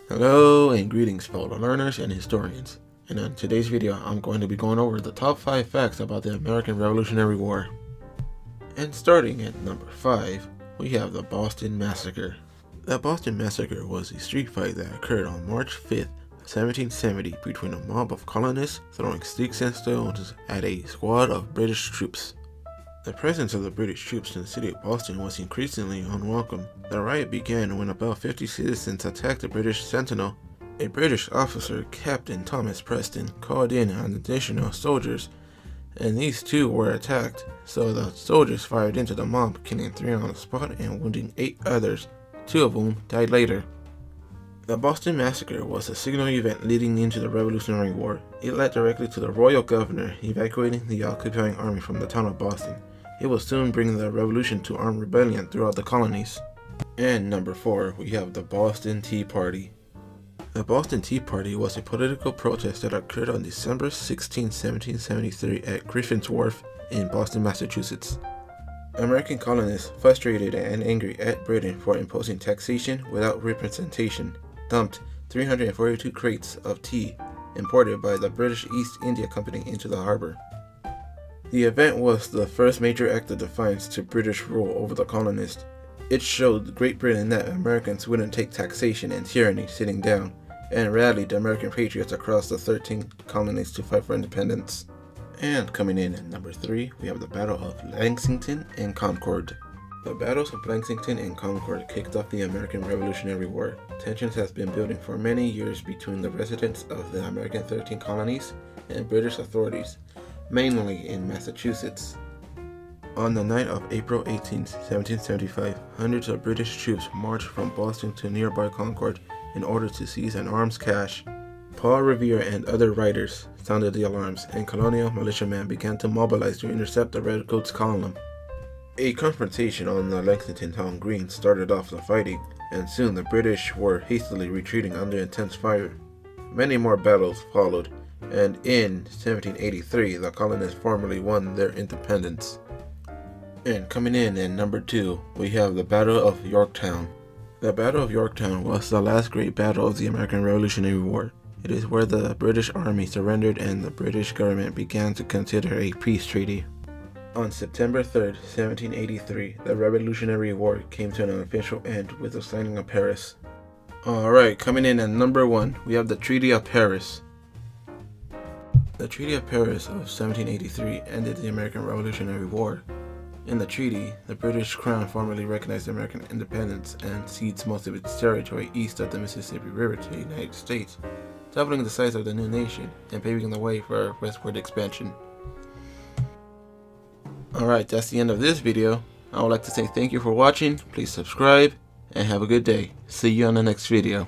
Hello and greetings fellow learners and historians. And in today's video I'm going to be going over the top 5 facts about the American Revolutionary War. And starting at number 5, we have the Boston Massacre. The Boston Massacre was a street fight that occurred on March 5th, 1770 between a mob of colonists throwing sticks and stones at a squad of British troops. The presence of the British troops in the city of Boston was increasingly unwelcome. The riot began when about 50 citizens attacked a British sentinel. A British officer, Captain Thomas Preston, called in an additional soldiers, and these too were attacked, so the soldiers fired into the mob, killing 3 on the spot and wounding 8 others, 2 of whom died later. The Boston Massacre was a signal event leading into the Revolutionary War. It led directly to the royal governor evacuating the occupying army from the town of Boston. It will soon bring the revolution to armed rebellion throughout the colonies. And number 4, we have the Boston Tea Party. The Boston Tea Party was a political protest that occurred on December 16, 1773 at Griffin's Wharf in Boston, Massachusetts. American colonists, frustrated and angry at Britain for imposing taxation without representation, dumped 342 crates of tea imported by the British East India Company into the harbor. The event was the first major act of defiance to British rule over the colonists. It showed Great Britain that Americans wouldn't take taxation and tyranny sitting down, and rallied the American patriots across the 13 colonies to fight for independence. And coming in at number 3, we have the Battle of Langston and Concord. The battles of Langston and Concord kicked off the American Revolutionary War. Tensions have been building for many years between the residents of the American 13 colonies and British authorities, mainly in Massachusetts. On the night of April 18, 1775, hundreds of British troops marched from Boston to nearby Concord in order to seize an arms cache. Paul Revere and other riders sounded the alarms, and colonial militiamen began to mobilize to intercept the Redcoats' column. A confrontation on the Lexington town green started off the fighting, and soon the British were hastily retreating under intense fire. Many more battles followed, and in 1783 the colonists formally won their independence. And coming in at number 2, we have the Battle of Yorktown. The Battle of Yorktown was the last great battle of the American Revolutionary War. It is where the British Army surrendered and the British government began to consider a peace treaty. On September 3, 1783, the Revolutionary War came to an official end with the signing of Paris. Alright, coming in at number 1, we have the Treaty of Paris. The Treaty of Paris of 1783 ended the American Revolutionary War. In the treaty, the British Crown formally recognized American independence and cedes most of its territory east of the Mississippi River to the United States, doubling the size of the new nation and paving the way for westward expansion. Alright, that's the end of this video. I would like to say thank you for watching, please subscribe, and have a good day. See you on the next video.